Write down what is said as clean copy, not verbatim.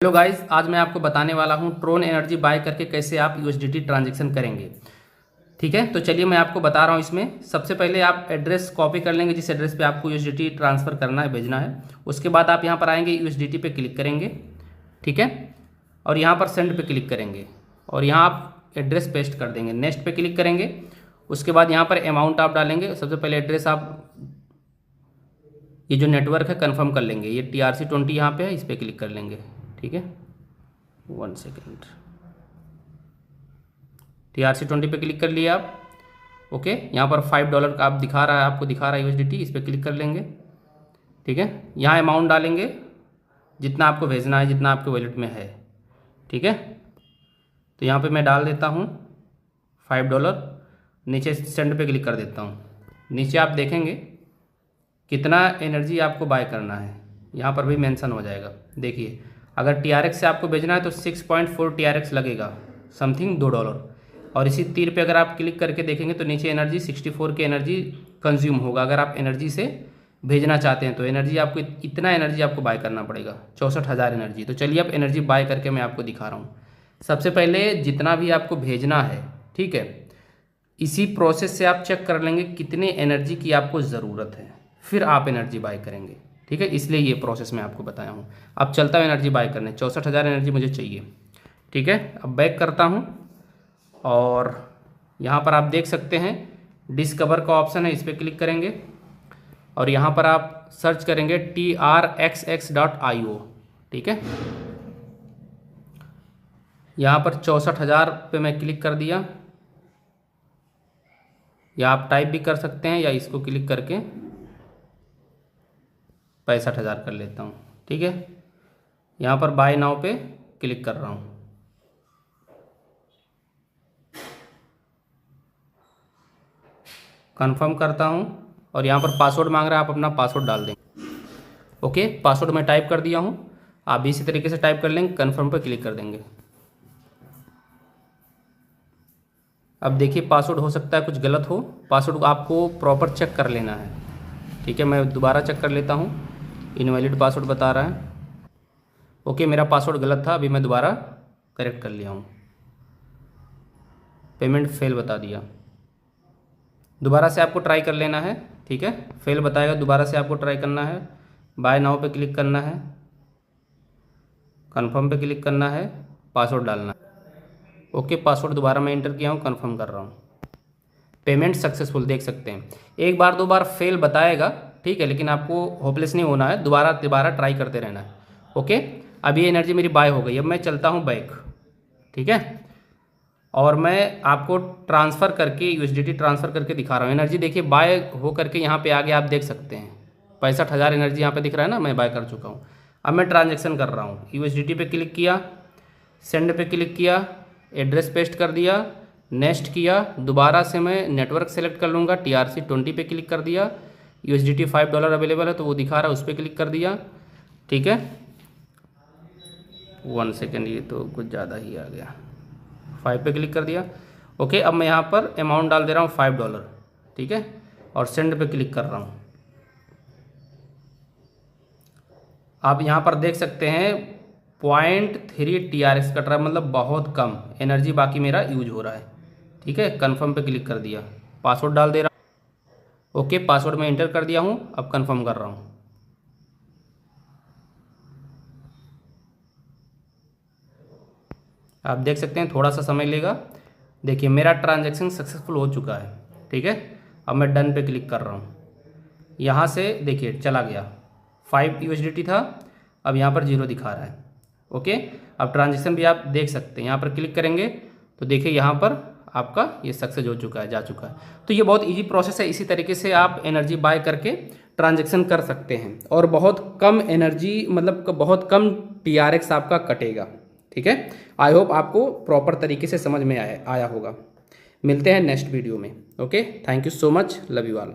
Hello guys, आज मैं आपको बताने वाला हूं ट्रोन एनर्जी बाय करके कैसे आप यूएसडीटी ट्रांजैक्शन करेंगे। ठीक है, तो चलिए मैं आपको बता रहा हूं। इसमें सबसे पहले आप एड्रेस कॉपी कर लेंगे जिस एड्रेस पे आपको यूएसडीटी ट्रांसफ़र करना है, भेजना है। उसके बाद आप यहां पर आएंगे, यूएसडीटी पे क्लिक करेंगे। ठीक है, और यहाँ पर सेंड पे क्लिक करेंगे और यहाँ आप एड्रेस पेस्ट कर देंगे। नेक्स्ट पे क्लिक करेंगे। उसके बाद यहाँ पर अमाउंट आप डालेंगे। सबसे पहले एड्रेस आप ये जो नेटवर्क है कन्फर्म कर लेंगे। ये TRC20 यहाँ पे है, इस पर क्लिक कर लेंगे। ठीक है, 1 सेकेंड। TRC20 पे क्लिक कर लिया आप। ओके, यहाँ पर $5 का आप दिखा रहा है, आपको दिखा रहा है यूएसडीटी, इस पर क्लिक कर लेंगे। ठीक है, यहाँ अमाउंट डालेंगे जितना आपको भेजना है, जितना आपके वॉलेट में है। ठीक है, तो यहाँ पे मैं डाल देता हूँ $5। नीचे सेंड पे क्लिक कर देता हूँ। नीचे आप देखेंगे कितना एनर्जी आपको बाय करना है, यहाँ पर भी मेंशन हो जाएगा। देखिए, अगर TRX से आपको भेजना है तो 6.4 TRX लगेगा, समथिंग $2। और इसी तीर पे अगर आप क्लिक करके देखेंगे तो नीचे एनर्जी 64 की एनर्जी कंज्यूम होगा। अगर आप एनर्जी से भेजना चाहते हैं तो एनर्जी आपको इतना एनर्जी आपको बाय करना पड़ेगा, 64,000 एनर्जी। तो चलिए अब एनर्जी बाय करके मैं आपको दिखा रहा हूँ। सबसे पहले जितना भी आपको भेजना है, ठीक है, इसी प्रोसेस से आप चेक कर लेंगे कितने एनर्जी की आपको ज़रूरत है, फिर आप एनर्जी बाय करेंगे। ठीक है, इसलिए ये प्रोसेस मैं आपको बताया हूँ। अब चलता हूँ एनर्जी बाय करने। 64,000 एनर्जी मुझे चाहिए। ठीक है, अब बैक करता हूँ और यहाँ पर आप देख सकते हैं डिस्कवर का ऑप्शन है, इस पर क्लिक करेंगे और यहाँ पर आप सर्च करेंगे trxx.io। ठीक है, यहाँ पर 64,000 पे मैं क्लिक कर दिया, या आप टाइप भी कर सकते हैं या इसको क्लिक करके 65,000 कर लेता हूँ। ठीक है, यहाँ पर बाय नाउ पे क्लिक कर रहा हूँ। कंफर्म करता हूँ और यहाँ पर पासवर्ड मांग रहा है, आप अपना पासवर्ड डाल देंगे। ओके, पासवर्ड मैं टाइप कर दिया हूँ, आप भी इसी तरीके से टाइप कर लेंगे। कंफर्म पे क्लिक कर देंगे। अब देखिए, पासवर्ड हो सकता है कुछ गलत हो, पासवर्ड को आपको प्रॉपर चेक कर लेना है। ठीक है, मैं दोबारा चेक कर लेता हूँ। इनवैलिड पासवर्ड बता रहा है। ओके, मेरा पासवर्ड गलत था, अभी मैं दोबारा करेक्ट कर लिया हूँ। पेमेंट फेल बता दिया। दोबारा से आपको ट्राई कर लेना है। ठीक है, फेल बताएगा, दोबारा से आपको ट्राई करना है। बाय नाउ पे क्लिक करना है, कंफर्म पे क्लिक करना है, पासवर्ड डालना है। ओके, पासवर्ड दोबारा मैं एंटर किया हूँ, कंफर्म कर रहा हूँ। पेमेंट सक्सेसफुल देख सकते हैं। एक बार दो बार फेल बताएगा, ठीक है, लेकिन आपको होपलेस नहीं होना है, दोबारा ट्राई करते रहना है। ओके, अब ये एनर्जी मेरी बाय हो गई। अब मैं चलता हूँ बैक। ठीक है, और मैं आपको ट्रांसफ़र करके यूएसडीटी ट्रांसफ़र करके दिखा रहा हूँ। एनर्जी देखिए बाय हो करके यहाँ पे आगे आप देख सकते हैं 65,000 एनर्जी यहाँ पे दिख रहा है ना, मैं बाय कर चुका हूँ। अब मैं ट्रांजैक्शन कर रहा हूँ। यूएसडीटी पे क्लिक किया, सेंड पे क्लिक किया, एड्रेस पेस्ट कर दिया, नेक्स्ट किया। दोबारा से मैं नेटवर्क सेलेक्ट कर लूँगा, TRC20 पे क्लिक कर दिया। यूएसडीटी $5 अवेलेबल है तो वो दिखा रहा है, उस पर क्लिक कर दिया। ठीक है, 1 सेकेंड, ये तो कुछ ज़्यादा ही आ गया। 5 पे क्लिक कर दिया। ओके, अब मैं यहाँ पर अमाउंट डाल दे रहा हूँ $5। ठीक है, और सेंड पे क्लिक कर रहा हूँ। आप यहाँ पर देख सकते हैं 0.3 TRX कट रहा है, मतलब बहुत कम एनर्जी बाकी मेरा यूज हो रहा है। ठीक है, कन्फर्म पे क्लिक कर दिया, पासवर्ड डाल दे रहा हूँ। ओके, पासवर्ड मैं एंटर कर दिया हूँ, अब कन्फर्म कर रहा हूँ। आप देख सकते हैं थोड़ा सा समय लेगा। देखिए, मेरा ट्रांजैक्शन सक्सेसफुल हो चुका है। ठीक है, अब मैं डन पे क्लिक कर रहा हूँ। यहाँ से देखिए चला गया, 5 USDT था, अब यहाँ पर 0 दिखा रहा है। ओके, अब ट्रांजैक्शन भी आप देख सकते हैं। यहाँ पर क्लिक करेंगे तो देखिए यहाँ पर आपका ये सक्सेस हो चुका है, जा चुका है। तो ये बहुत ईजी प्रोसेस है। इसी तरीके से आप एनर्जी बाय करके ट्रांजैक्शन कर सकते हैं और बहुत कम एनर्जी, मतलब बहुत कम TRX आपका कटेगा। ठीक है, आई होप आपको प्रॉपर तरीके से समझ में आया होगा। मिलते हैं नेक्स्ट वीडियो में। Okay, thank you so much, love you all.